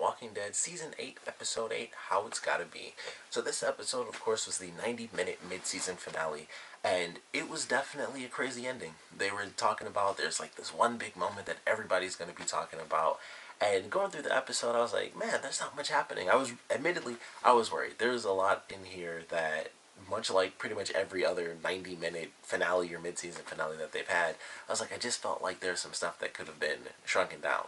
Walking Dead Season 8, Episode 8, How It's Gotta Be. So this episode, of course, was the 90-minute mid-season finale, and it was definitely a crazy ending. They were talking about, there's like this one big moment that everybody's going to be talking about, and going through the episode, I was like, man, there's not much happening. Admittedly, I was worried. There's a lot in here that, much like pretty much every other 90-minute finale or mid-season finale that they've had, I was like, I just felt like there's some stuff that could have been shrunken down.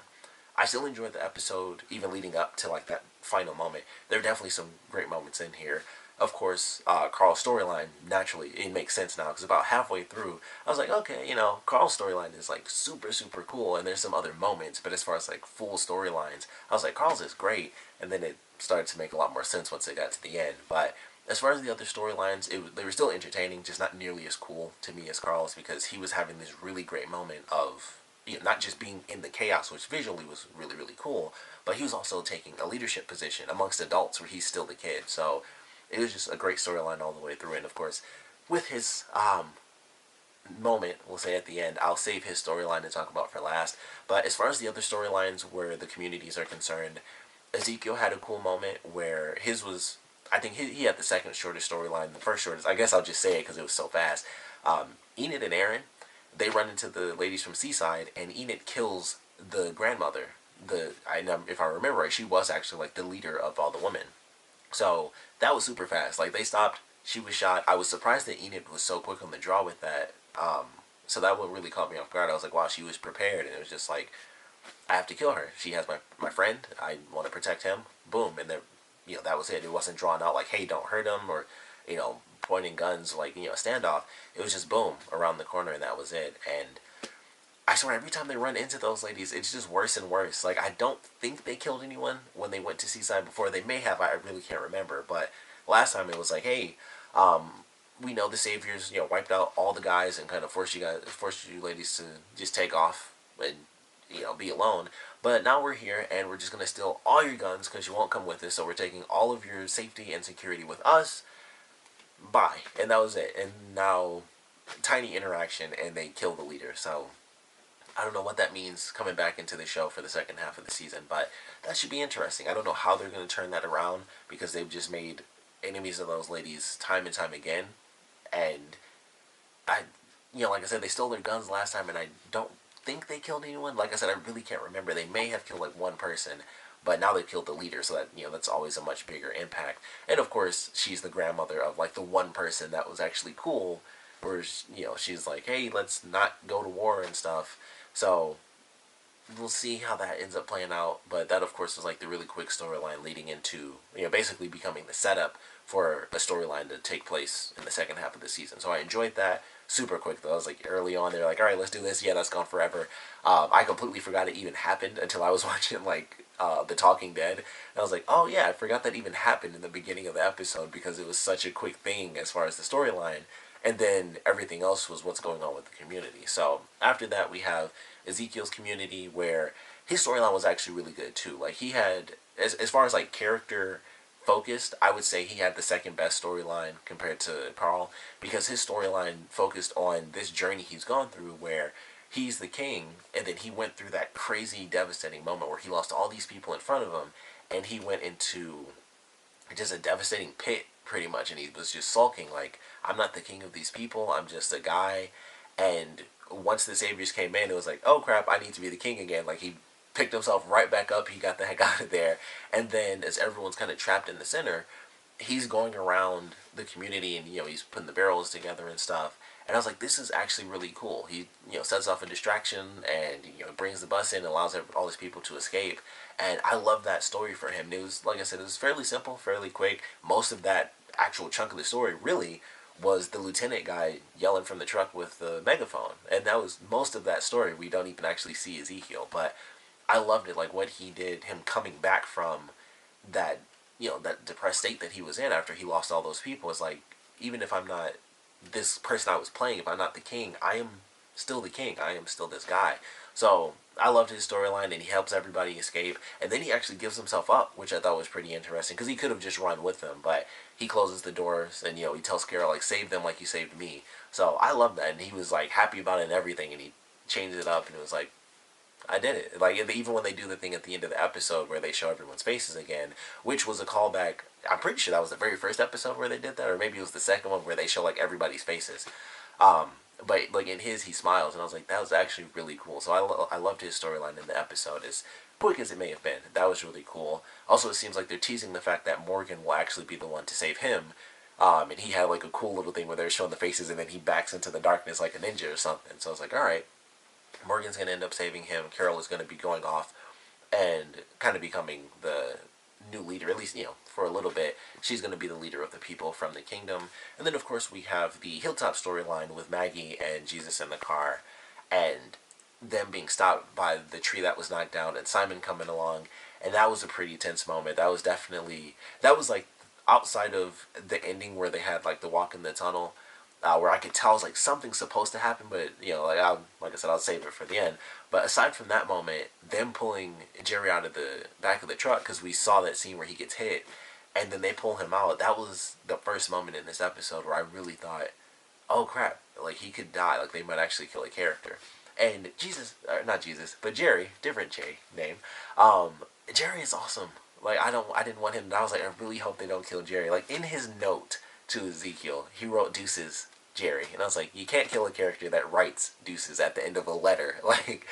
I still enjoyed the episode, even leading up to like that final moment. There are definitely some great moments in here. Of course, Carl's storyline, naturally, it makes sense now, because about halfway through, I was like, okay, Carl's storyline is like super, super cool, and there's some other moments, but as far as like full storylines, I was like, Carl's is great, and then it started to make a lot more sense once it got to the end. But as far as the other storylines, they were still entertaining, just not nearly as cool to me as Carl's, because he was having this really great moment of not just being in the chaos, which visually was really, really cool, but he was also taking a leadership position amongst adults where he's still the kid. So it was just a great storyline all the way through. And of course, with his moment, we'll say at the end, I'll save his storyline to talk about for last. But as far as the other storylines where the communities are concerned, Ezekiel had a cool moment where his was, I think he had the second shortest storyline. The first shortest, I guess I'll just say it because it was so fast. Enid and Aaron, they run into the ladies from Seaside, and Enid kills the grandmother. If I remember right, she was actually like the leader of all the women. So that was super fast. Like they stopped, she was shot. I was surprised that Enid was so quick on the draw with that. So that one really caught me off guard. I was like, wow, she was prepared, and it was just like, I have to kill her. She has my friend. I want to protect him. Boom, and then that was it. It wasn't drawn out like, hey, don't hurt him, or pointing guns like standoff. It was just boom around the corner, and that was it. And I swear, every time they run into those ladies, it's just worse and worse. Like, I don't think they killed anyone when they went to Seaside before. They may have. I really can't remember. But last time it was like, hey, we know the Saviors wiped out all the guys and kind of forced you ladies to just take off and be alone. But now we're here, and we're just going to steal all your guns because you won't come with us. So we're taking all of your safety and security with us. Bye. And that was it. And now, tiny interaction, and they kill the leader. So I don't know what that means coming back into the show for the second half of the season, but that should be interesting. I don't know how they're going to turn that around, because they've just made enemies of those ladies time and time again. And like I said, they stole their guns last time, and I don't think they killed anyone. Like I said, I really can't remember. They may have killed like one person, but now they've killed the leader, so that that's always a much bigger impact. And of course, she's the grandmother of like the one person that was actually cool, where she's like, hey, let's not go to war and stuff. So we'll see how that ends up playing out. But that, of course, was like the really quick storyline leading into basically becoming the setup for a storyline to take place in the second half of the season. So I enjoyed that. Super quick though. I was like, early on, they're like, all right, let's do this. Yeah, that's gone forever. I completely forgot it even happened until I was watching like The Talking Dead, and I was like, oh yeah, I forgot that even happened in the beginning of the episode, because it was such a quick thing as far as the storyline, and then everything else was what's going on with the community. So after that, we have Ezekiel's community, where his storyline was actually really good too. Like, he had, as far as like character focused, I would say he had the second best storyline compared to Carl, because his storyline focused on this journey he's gone through, where he's the king, and then he went through that crazy, devastating moment where he lost all these people in front of him, and he went into just a devastating pit, pretty much, and he was just sulking, like, I'm not the king of these people, I'm just a guy. And once the Saviors came in, it was like, oh crap, I need to be the king again. Like, he picked himself right back up, he got the heck out of there, and then as everyone's kind of trapped in the center, he's going around the community, and he's putting the barrels together and stuff. And I was like, this is actually really cool. He sets off a distraction, and brings the bus in and allows all these people to escape. And I love that story for him. It was, like I said, it was fairly simple, fairly quick. Most of that actual chunk of the story really was the lieutenant guy yelling from the truck with the megaphone, and that was most of that story. We don't even actually see Ezekiel, but I loved it, like what he did, him coming back from that, that depressed state that he was in after he lost all those people. Is like, even if I'm not this person I was playing, if I'm not the king, I am still the king. I am still this guy. So I loved his storyline, and he helps everybody escape, and then he actually gives himself up, which I thought was pretty interesting, because he could have just run with them, but he closes the doors, and he tells Carol, like, save them like you saved me. So I love that, and he was like happy about it and everything, and he changed it up, and it was like, I did it. Like, even when they do the thing at the end of the episode where they show everyone's faces again, which was a callback. I'm pretty sure that was the very first episode where they did that, or maybe it was the second one where they show like everybody's faces. But like in his, he smiles, and I was like, that was actually really cool. So I loved his storyline in the episode, as quick as it may have been. That was really cool. Also, it seems like they're teasing the fact that Morgan will actually be the one to save him. And he had like a cool little thing where they're showing the faces, and then he backs into the darkness like a ninja or something. So I was like, all right, Morgan's gonna end up saving him. Carol is gonna be going off and kind of becoming the new leader, at least, for a little bit. She's going to be the leader of the people from the kingdom. And then, of course, we have the Hilltop storyline with Maggie and Jesus in the car, and them being stopped by the tree that was knocked down, and Simon coming along. And that was a pretty tense moment. That was like outside of the ending where they had like the walk in the tunnel, where I could tell was like something's supposed to happen, but like I said, I'll save it for the end. But aside from that moment, them pulling Jerry out of the back of the truck, because we saw that scene where he gets hit, and then they pull him out. That was the first moment in this episode where I really thought, oh crap, like he could die, like they might actually kill a character. And Jesus, or not Jesus, but Jerry, different J name. Jerry is awesome. Like I didn't want him. I was like, I really hope they don't kill Jerry. Like in his note to Ezekiel, he wrote deuces Jerry, and I was like, you can't kill a character that writes deuces at the end of a letter. Like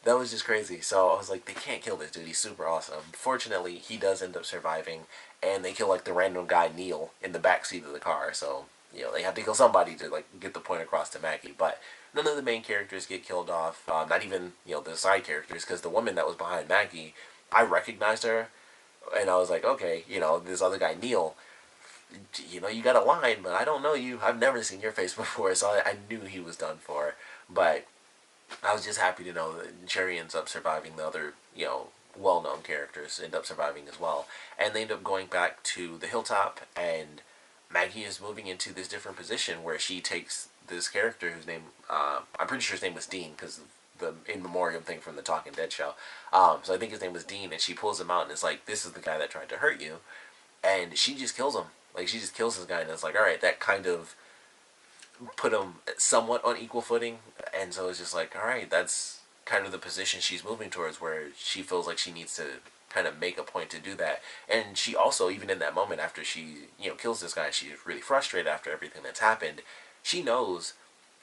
that was just crazy. So I was like, they can't kill this dude. He's super awesome. Fortunately, he does end up surviving, and they kill like the random guy Neil in the back seat of the car. So they have to kill somebody to like get the point across to Maggie. But none of the main characters get killed off. Not even the side characters, because the woman that was behind Maggie, I recognized her, and I was like, okay, this other guy Neil, you got a line, but I don't know you. I've never seen your face before, so I knew he was done for. But I was just happy to know that Jerry ends up surviving. The other, well-known characters end up surviving as well. And they end up going back to the hilltop, and Maggie is moving into this different position where she takes this character whose name, I'm pretty sure his name was Dean, because the in memoriam thing from the Talking Dead show. So I think his name was Dean, and she pulls him out and is like, this is the guy that tried to hurt you. And she just kills him. Like, she just kills this guy, and it's like, alright, that kind of put him somewhat on equal footing. And so it's just like, alright, that's kind of the position she's moving towards, where she feels like she needs to kind of make a point to do that. And she also, even in that moment after she, kills this guy, she's really frustrated after everything that's happened. She knows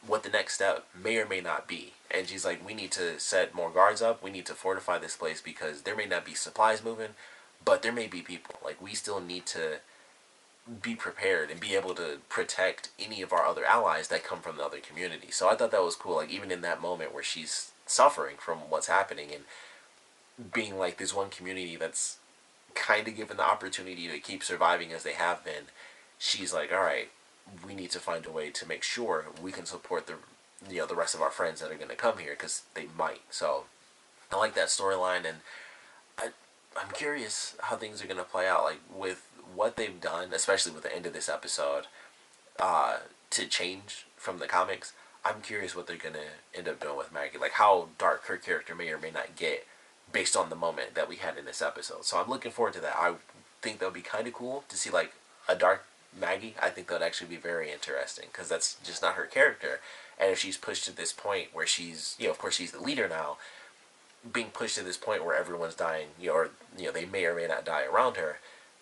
what the next step may or may not be. And she's like, we need to set more guards up. We need to fortify this place, because there may not be supplies moving, but there may be people. Like, we still need to be prepared and be able to protect any of our other allies that come from the other community. So I thought that was cool. Like, even in that moment where she's suffering from what's happening, and being like this one community that's kind of given the opportunity to keep surviving as they have been, she's like, all right, we need to find a way to make sure we can support the rest of our friends that are going to come here, because they might. So I like that storyline, and I'm curious how things are going to play out, like with what they've done, especially with the end of this episode, to change from the comics. I'm curious what they're going to end up doing with Maggie, like how dark her character may or may not get based on the moment that we had in this episode. So I'm looking forward to that. I think that would be kind of cool to see like a dark Maggie. I think that would actually be very interesting, because that's just not her character. And if she's pushed to this point where she's, of course she's the leader now, being pushed to this point where everyone's dying, or they may or may not die around her,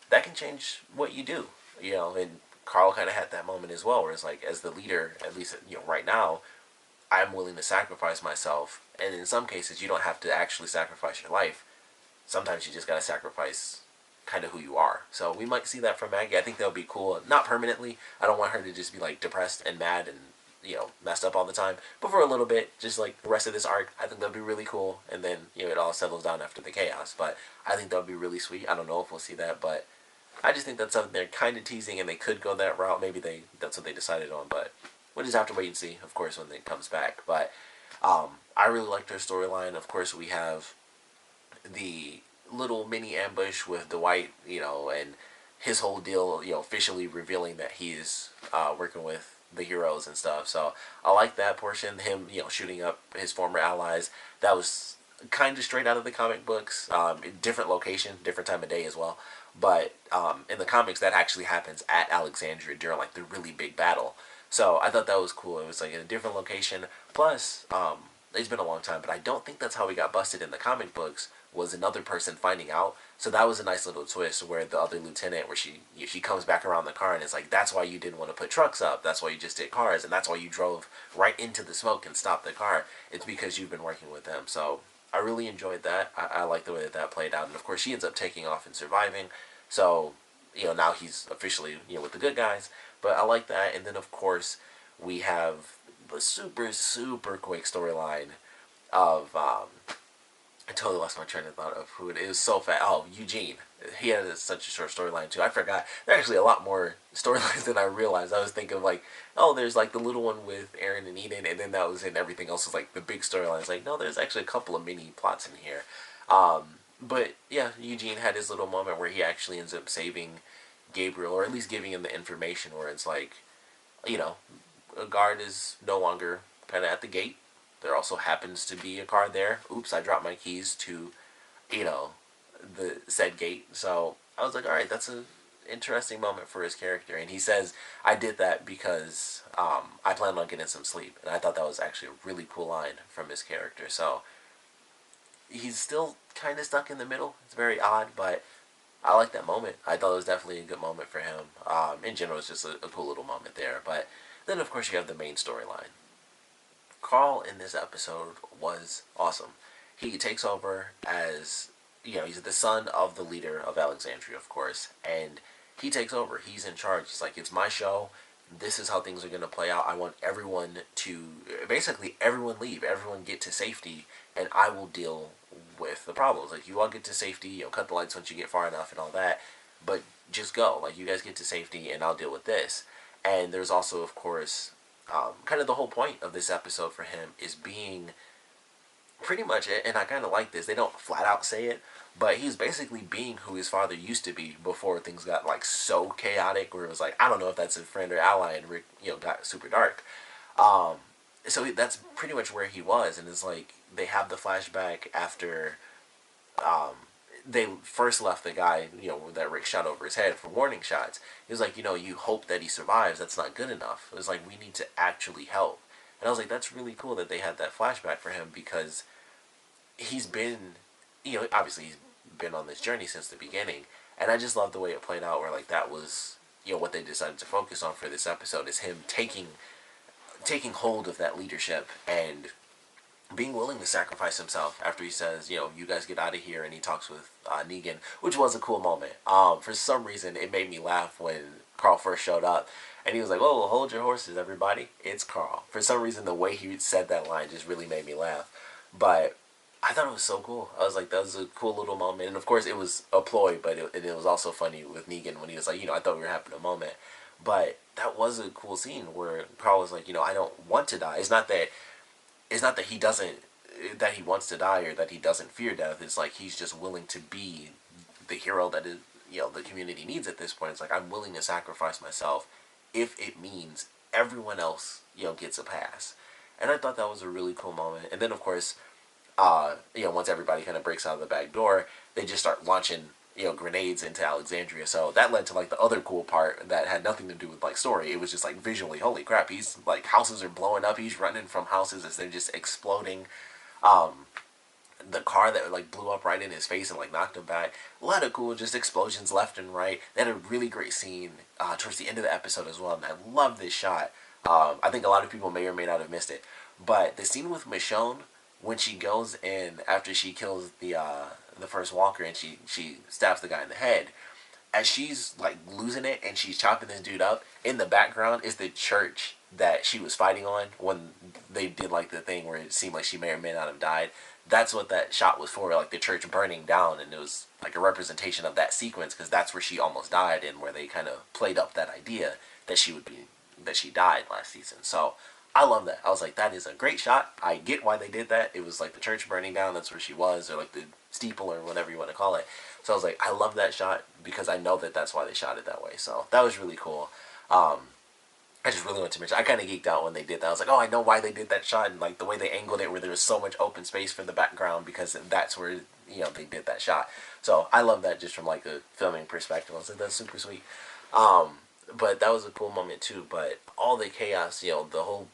that can change what you do. And Carl kind of had that moment as well, where it's like, as the leader, at least right now, I'm willing to sacrifice myself. And in some cases, you don't have to actually sacrifice your life. Sometimes you just gotta sacrifice kind of who you are. So we might see that from Maggie. I think that would be cool. Not permanently. I don't want her to just be like depressed and mad and messed up all the time. But for a little bit, just like the rest of this arc, I think that'd be really cool. And then it all settles down after the chaos. But I think that would be really sweet. I don't know if we'll see that, but I just think that's something they're kind of teasing, and they could go that route. Maybe that's what they decided on, but we'll just have to wait and see, of course, when it comes back. But I really liked her storyline. Of course, we have the little mini ambush with Dwight, and his whole deal, officially revealing that he's working with the heroes and stuff. So I like that portion. Him, shooting up his former allies. That was kind of straight out of the comic books. Different location, different time of day as well. But in the comics, that actually happens at Alexandria during like the really big battle. So I thought that was cool. It was like in a different location. Plus, it's been a long time, but I don't think that's how we got busted in the comic books. Was another person finding out. So that was a nice little twist where the other lieutenant, where she comes back around the car and it's like, that's why you didn't want to put trucks up. That's why you just did cars, and that's why you drove right into the smoke and stopped the car. It's because you've been working with them. So I really enjoyed that. I like the way that played out, and of course she ends up taking off and surviving. So now he's officially with the good guys. But I like that, and then of course we have the super quick storyline of I totally lost my train of thought of who it is. So fast. Oh, Eugene. He had such a short storyline too. I forgot. There are actually a lot more storylines than I realized. I was thinking of like, oh, there's like the little one with Aaron and Eden, and then that was it. Everything else was like the big storyline. It's like, no, there's actually a couple of mini plots in here. But yeah, Eugene had his little moment where he actually ends up saving Gabriel, or at least giving him the information where it's like, a guard is no longer kind of at the gate. There also happens to be a car there. Oops, I dropped my keys to, the said gate. So I was like, all right, that's an interesting moment for his character. And he says, I did that because I planned on getting some sleep. And I thought that was actually a really cool line from his character. So he's still kind of stuck in the middle. It's very odd, but I like that moment. I thought it was definitely a good moment for him. In general, it's just a cool little moment there. But then, of course, you have the main storyline. Carl in this episode was awesome. He takes over as, he's the son of the leader of Alexandria, of course, and he takes over. He's in charge. He's like, it's my show. This is how things are going to play out. I want everyone to, basically everyone leave, everyone get to safety, and I will deal with the problems. Like, you all get to safety, cut the lights once you get far enough and all that, but just go. Like, you guys get to safety and I'll deal with this. And there's also, of course, kind of the whole point of this episode for him is being pretty much, and I kind of like this, they don't flat out say it, but he's basically being who his father used to be before things got like so chaotic where it was like, I don't know if that's a friend or ally, and Rick, got super dark. So that's pretty much where he was, and it's like they have the flashback after they first left the guy, that Rick shot over his head for warning shots. He was like, you hope that he survives. That's not good enough. It was like, we need to actually help. And I was like, that's really cool that they had that flashback for him, because he's been, obviously he's been on this journey since the beginning. And I just love the way it played out, where like that was, what they decided to focus on for this episode is him taking hold of that leadership and being willing to sacrifice himself after he says, you guys get out of here, and he talks with Negan, which was a cool moment. For some reason, it made me laugh when Carl first showed up, and he was like, "Oh, hold your horses, everybody. It's Carl." For some reason, the way he said that line just really made me laugh. But I thought it was so cool. I was like, that was a cool little moment. And of course, it was a ploy, but it was also funny with Negan when he was like, I thought we were having a moment. But that was a cool scene where Carl was like, I don't want to die. It's not that he doesn't, that he wants to die or that he doesn't fear death. It's like he's just willing to be the hero that is, the community needs at this point. It's like, I'm willing to sacrifice myself if it means everyone else, gets a pass. And I thought that was a really cool moment. And then, of course, once everybody kind of breaks out of the back door, they just start launching, grenades into Alexandria. So that led to like the other cool part that had nothing to do with like story. It was just like visually, holy crap, he's like, houses are blowing up. He's running from houses as they're just exploding. The car that like blew up right in his face and like knocked him back. A lot of cool just explosions left and right. They had a really great scene towards the end of the episode as well, and I love this shot. I think a lot of people may or may not have missed it, but the scene with Michonne when she goes in after she kills the first walker and she stabs the guy in the head, as she's like losing it and she's chopping this dude up, in the background is the church that she was fighting on when they did like the thing where it seemed like she may or may not have died. That's what that shot was for, like the church burning down, and it was like a representation of that sequence, because that's where she almost died, and where they kind of played up that idea that she died last season. So I love that. I was like, that is a great shot. I get why they did that. It was like the church burning down, that's where she was, or like the steeple or whatever you want to call it. So I was like, I love that shot because I know that that's why they shot it that way. So that was really cool. I just really wanted to mention, I kind of geeked out when they did that. I was like, oh, I know why they did that shot, and like the way they angled it where there was so much open space for the background, because that's where, they did that shot. So I love that just from like a filming perspective. I was like, that's super sweet. But that was a cool moment too. But all the chaos, the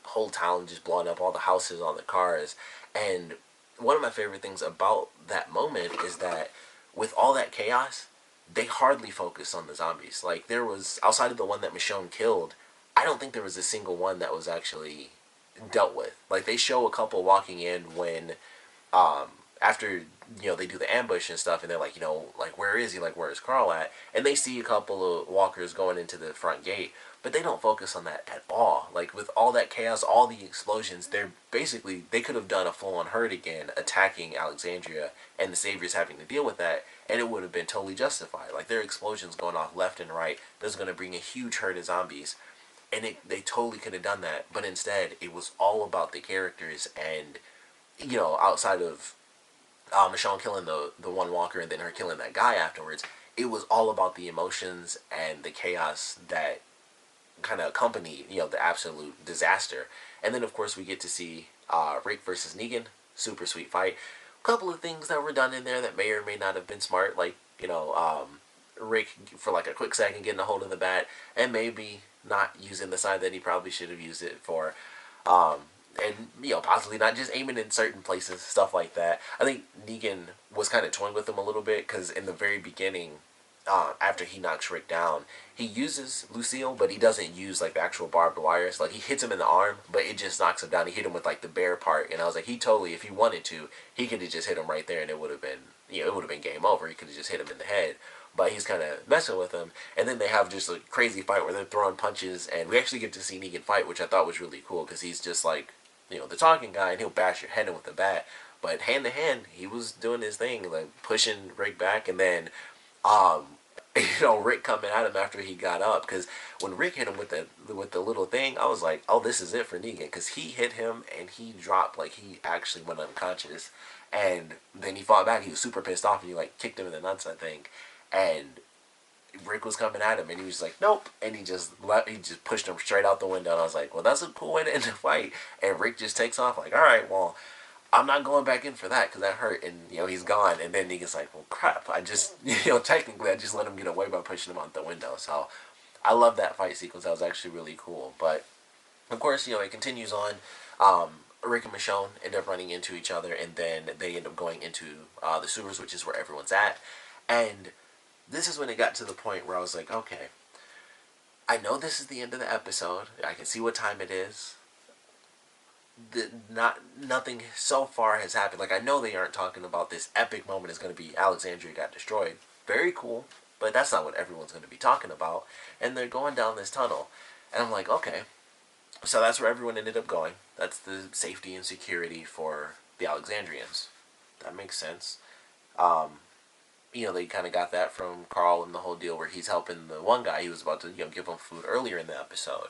whole town just blowing up, all the houses, all the cars. And one of my favorite things about that moment is that with all that chaos, they hardly focus on the zombies. Like, there was, outside of the one that Michonne killed, I don't think there was a single one that was actually dealt with. Like, they show a couple walking in when after they do the ambush and stuff, and they're like, like, where is he, like, where is Carl at, and they see a couple of walkers going into the front gate, but they don't focus on that at all. Like, with all that chaos, all the explosions, they could have done a full-on herd again attacking Alexandria, and the Saviors having to deal with that, and it would have been totally justified. Like, there are explosions going off left and right that's going to bring a huge herd of zombies, and they totally could have done that, but instead it was all about the characters. And outside of Michonne killing the one walker and then her killing that guy afterwards, it was all about the emotions and the chaos that kind of accompany the absolute disaster. And then of course we get to see Rick versus Negan, super sweet fight. A couple of things that were done in there that may or may not have been smart, like Rick for like a quick second getting a hold of the bat and maybe not using the side that he probably should have used it for. And possibly not just aiming in certain places, stuff like that. I think Negan was kind of toying with him a little bit, because in the very beginning, after he knocks Rick down, he uses Lucille, but he doesn't use like the actual barbed wire. So like he hits him in the arm, but it just knocks him down. He hit him with like the bare part, and I was like, he totally, if he wanted to, he could have just hit him right there, and it would have been, it would have been game over. He could have just hit him in the head. But he's kind of messing with him, and then they have just a crazy fight where they're throwing punches, and we actually get to see Negan fight, which I thought was really cool, because he's just like, the talking guy, and he'll bash your head in with a bat. But hand to hand, he was doing his thing, like pushing Rick back, and then, Rick coming at him after he got up. Because when Rick hit him with the little thing, I was like, oh, this is it for Negan, because he hit him and he dropped, like he actually went unconscious, and then he fought back. He was super pissed off, and he like kicked him in the nuts, I think, and Rick was coming at him, and he was like, nope, and he just pushed him straight out the window, and I was like, well, that's a cool way to end the fight. And Rick just takes off, like, all right, well, I'm not going back in for that, because that hurt, and, he's gone. And then Negan's like, well, crap, I just, technically, I just let him get away by pushing him out the window. So, I love that fight sequence. That was actually really cool. But, of course, it continues on. Rick and Michonne end up running into each other, and then they end up going into the sewers, which is where everyone's at. And this is when it got to the point where I was like, okay, I know this is the end of the episode. I can see what time it is. Nothing so far has happened. Like, I know they aren't talking about this epic moment is going to be Alexandria got destroyed. Very cool, but that's not what everyone's going to be talking about. And they're going down this tunnel. And I'm like, okay. So that's where everyone ended up going. That's the safety and security for the Alexandrians. That makes sense. They kind of got that from Carl and the whole deal where he's helping the one guy. He was about to, give him food earlier in the episode.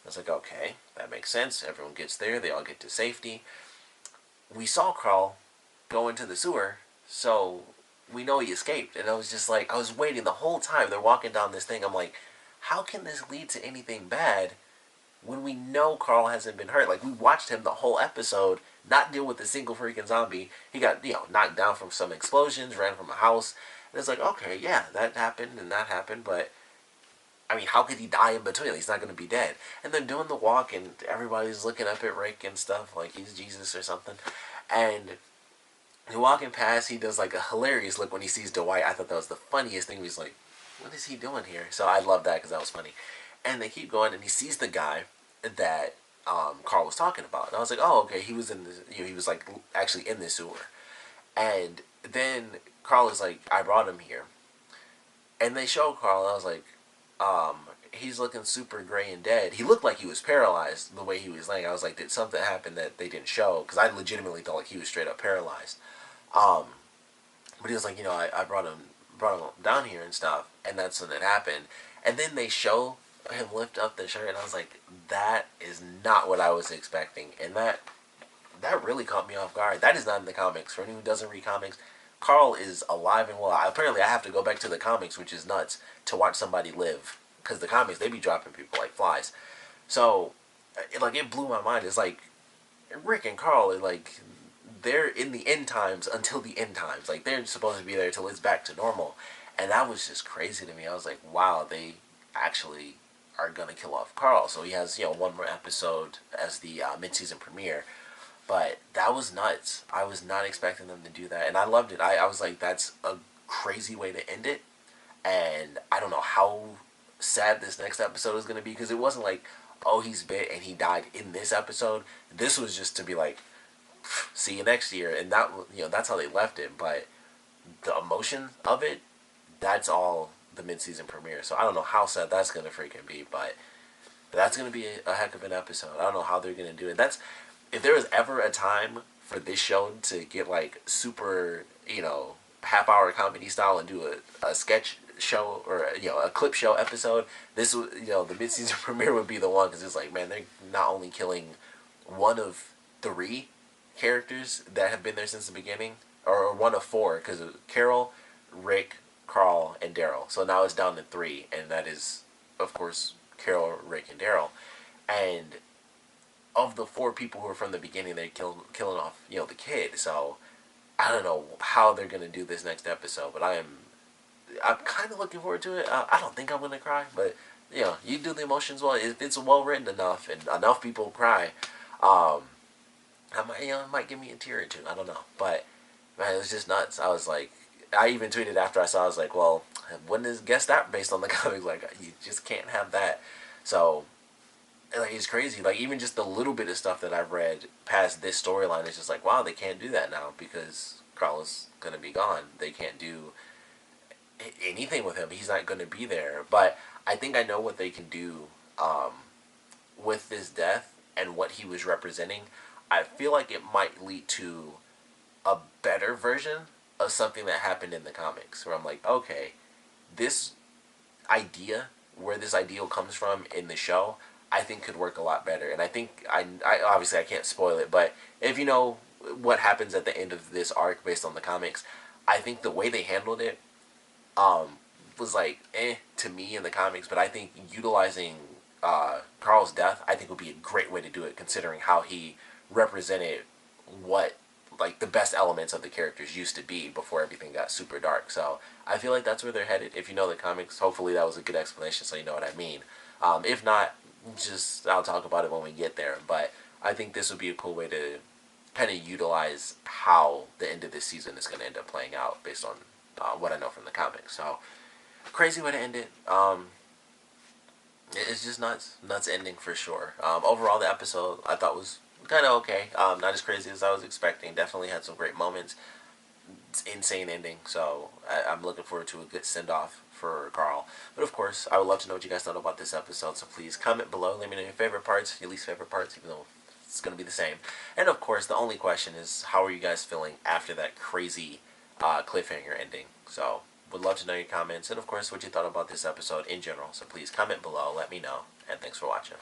I was like, okay, that makes sense. Everyone gets there. They all get to safety. We saw Carl go into the sewer, so we know he escaped. And I was just like, I was waiting the whole time. They're walking down this thing. I'm like, how can this lead to anything bad when we know Carl hasn't been hurt? Like, we watched him the whole episode not deal with a single freaking zombie. He got, knocked down from some explosions, ran from a house. And it's like, okay, yeah, that happened and that happened, but I mean, how could he die in between? He's not going to be dead. And they're doing the walk, and everybody's looking up at Rick and stuff, like he's Jesus or something. And they're walking past, he does like a hilarious look when he sees Dwight. I thought that was the funniest thing. He's like, what is he doing here? So I love that, because that was funny. And they keep going, and he sees the guy that Carl was talking about. And I was like, oh, okay, he was in the, he was like actually in the sewer. And then Carl is like, I brought him here. And they show Carl, and I was like, he's looking super gray and dead. He looked like he was paralyzed the way he was laying. I was like, did something happen that they didn't show? Because I legitimately thought like he was straight up paralyzed. But he was like, I brought him down here and stuff, and that's when it happened. And then they show him lift up the shirt, and I was like, that is not what I was expecting. And that really caught me off guard. That is not in the comics. For anyone who doesn't read comics, Carl is alive and well. Apparently, I have to go back to the comics, which is nuts, to watch somebody live. Because the comics, they be dropping people like flies. So, it blew my mind. It's like, Rick and Carl are like, they're in the end times until the end times. Like, they're supposed to be there till it's back to normal. And that was just crazy to me. I was like, wow, they actually are gonna kill off Carl. So he has one more episode as the mid-season premiere. But that was nuts. I was not expecting them to do that, and I loved it. I was like, that's a crazy way to end it, and I don't know how sad this next episode is gonna be, because it wasn't like, oh, he's bit and he died in this episode. This was just to be like, see you next year, and that that's how they left it. But the emotion of it, that's all the mid-season premiere. So I don't know how sad that's gonna freaking be, but that's gonna be a heck of an episode. I don't know how they're gonna do it. That's if there was ever a time for this show to get like super, half-hour comedy style and do a sketch show or a clip show episode, this would the mid-season premiere would be the one, because it's like, man, they're not only killing one of three characters that have been there since the beginning, or one of four, because Carol, Rick, Carl, and Daryl. So now it's down to three, and that is, of course, Carol, Rick, and Daryl. And of the four people who are from the beginning, they're killing off the kid. So I don't know how they're gonna do this next episode, but I'm kind of looking forward to it. I don't think I'm gonna cry, but you do the emotions well. If it's well written enough and enough people cry, I might, it might give me a tear or two. I don't know, but man, it was just nuts. I was like, I even tweeted after I saw. I was like, well, wouldn't this guess that based on the comics? Like, you just can't have that. So, like, it's crazy. Like, even just the little bit of stuff that I've read past this storyline is just like, wow, they can't do that now because Carl is gonna be gone. They can't do anything with him. He's not gonna be there. But I think I know what they can do with this death and what he was representing. I feel like it might lead to a better version of something that happened in the comics, where I'm like, okay, this idea, where this ideal comes from in the show, I think could work a lot better. And I think, I obviously I can't spoil it, but if you know what happens at the end of this arc based on the comics, I think the way they handled it was like to me in the comics. But I think utilizing Carl's death, I think would be a great way to do it, considering how he represented what like the best elements of the characters used to be before everything got super dark. So I feel like that's where they're headed. If you know the comics, hopefully that was a good explanation, so you know what I mean. If not, just I'll talk about it when we get there. But I think this would be a cool way to kind of utilize how the end of this season is going to end up playing out based on what I know from the comics. So crazy way to end it. It's just nuts ending for sure. Overall, the episode I thought was kind of okay. Not as crazy as I was expecting. Definitely had some great moments. It's insane ending. So I'm looking forward to a good send off for Carl. But of course, I would love to know what you guys thought about this episode. So please comment below. Let me know your favorite parts, your least favorite parts, even though it's going to be the same. And of course, the only question is, how are you guys feeling after that crazy cliffhanger ending? So would love to know your comments, and of course what you thought about this episode in general. So please comment below, let me know, and thanks for watching.